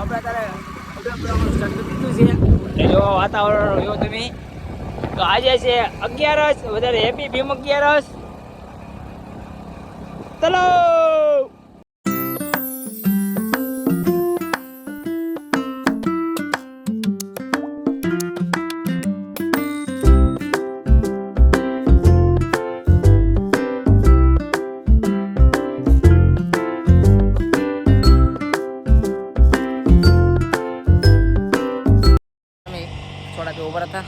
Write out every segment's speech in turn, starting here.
આપણે અત્યારે જો વાતાવરણ જો તમે તો આજે છે 11 વધારે હેપી ભીમ 11 ચલો થોડા કે ઉભા હતા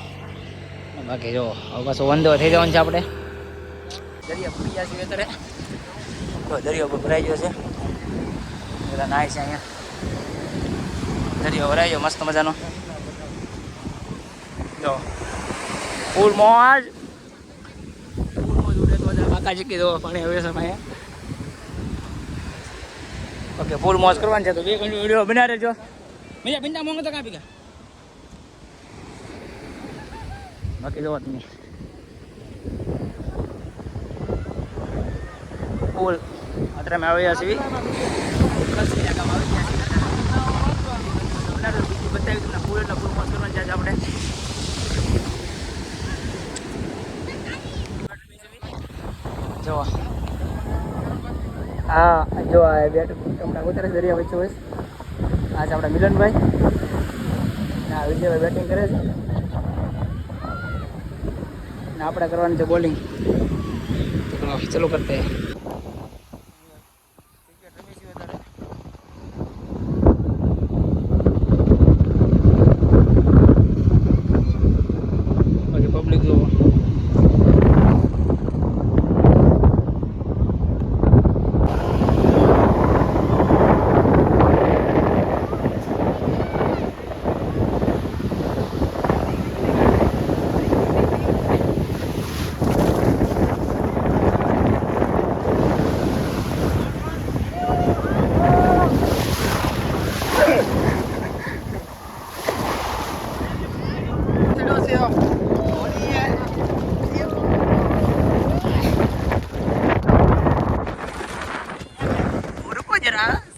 બાકી જો હવે પાછું વંદો થઈ જવાનું છે આપણે દરિયા પૂરી ગયા છીએ અત્યારે તો દરિયો ભરાઈ ગયો છે બધા નાય છે અહીંયા દરિયો ભરાઈ ગયો મસ્ત મજાનો જો ફૂલ મોજ ઉડે તો બાકા ચીકી દો પાણી હવે સમય ઓકે ફૂલ મોજ કરવાની છે તો 2 ઘંટી વિડીયો બના રહેજો બીજા બિંદા મોંઘો તો કાપી ગયા બાકી જોવો તમે ફૂલ અત્યારે અમે આવ્યા છીએ બતાવી તમને ફૂલ એટલે ફૂલ મોજ કરવાની છે આપણે જો હા જો આ બેટ તમને ઉતરે દરિયા વચ્ચે હોય આજ આપણા મિલનભાઈ ના વિજયભાઈ બેટિંગ કરે છે ને આપણે કરવાની છે બોલિંગ ચલો કરતે પબ્લિક જો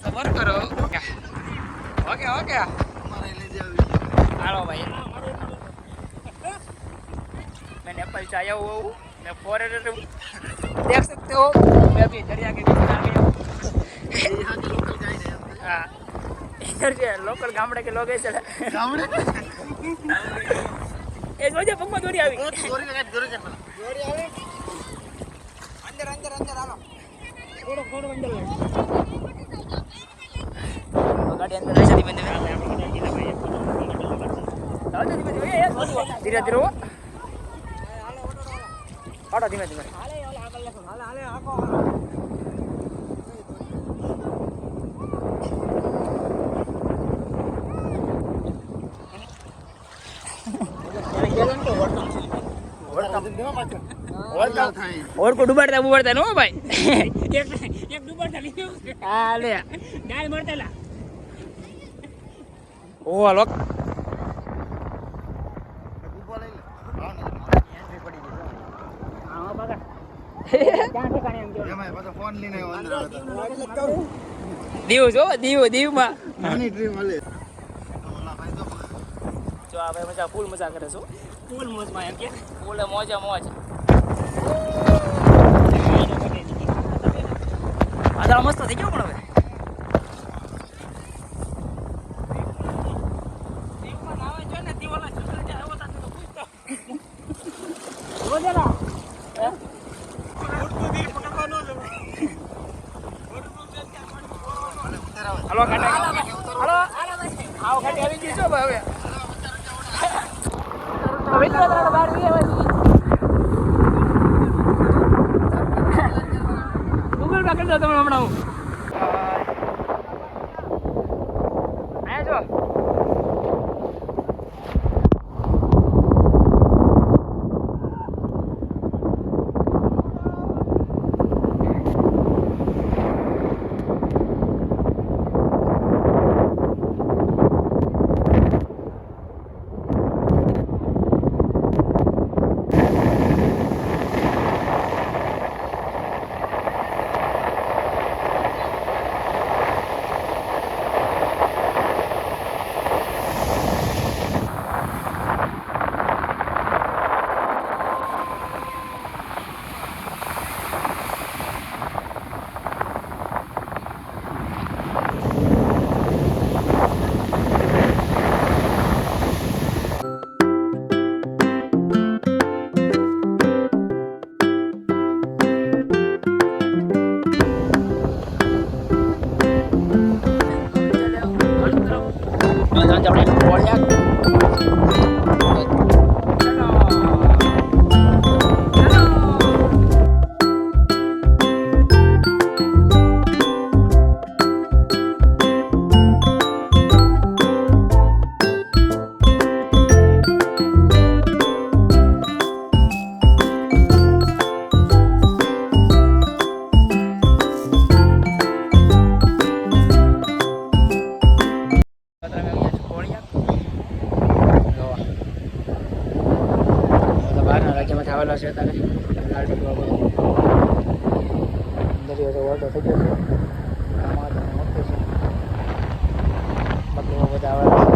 સબર કરો ઓકે ઓકે હાલો भाई मैं नेपाल से आया हुआ हूँ मैं फॉरेनर हूँ देख सकते हो मैं अभी दरिया के बीच आ गया यहाँ के लोकल गाइड है हाँ इधर के लोकल गामड़े के लोग चले गामड़े ये जो पगमा दोरी આવી दोरी लगा दोरी कर दोरी આવે अंदर अंदर अंदर आलो थोड़ा थोड़ा अंदर गाड़ी अंदर ऐसा नहीं बंद धीरे धीरे काटो धीमे धीमे और को डुबाड़ता बुबाड़ता नो भाई एक डुबाड़ता लियो हां ले डाल मरतेला ओ लोक દીવ જો દીવ દીવમાં નાની ડ્રીમ હાલે જો આ ભાઈ મજા ફૂલ મજા કરે છો ફૂલ મોજમાં એમ કે ફૂલ મોજા મોજ આ મસ્ત થઈ ગયો પણ હવે દીવમાં નાવે છે ને દીવાલા સુસલ જાય એવો સાથે તો પૂછતો રોજેલા હે હાલો ખાટે હાલો આવો ખાટે આવી ગઈ છો હવે હવે તો બહાર ગઈ હવે ગૂગલ પે કરી દો તમે હમણાં હું આયા છો છે આપણે કોળિયા. બહારના રાજ્યમાંથી આવેલા છે ત્યારે દરિયો તો વળતો થઈ ગયો છે. બાકી બધા આવેલા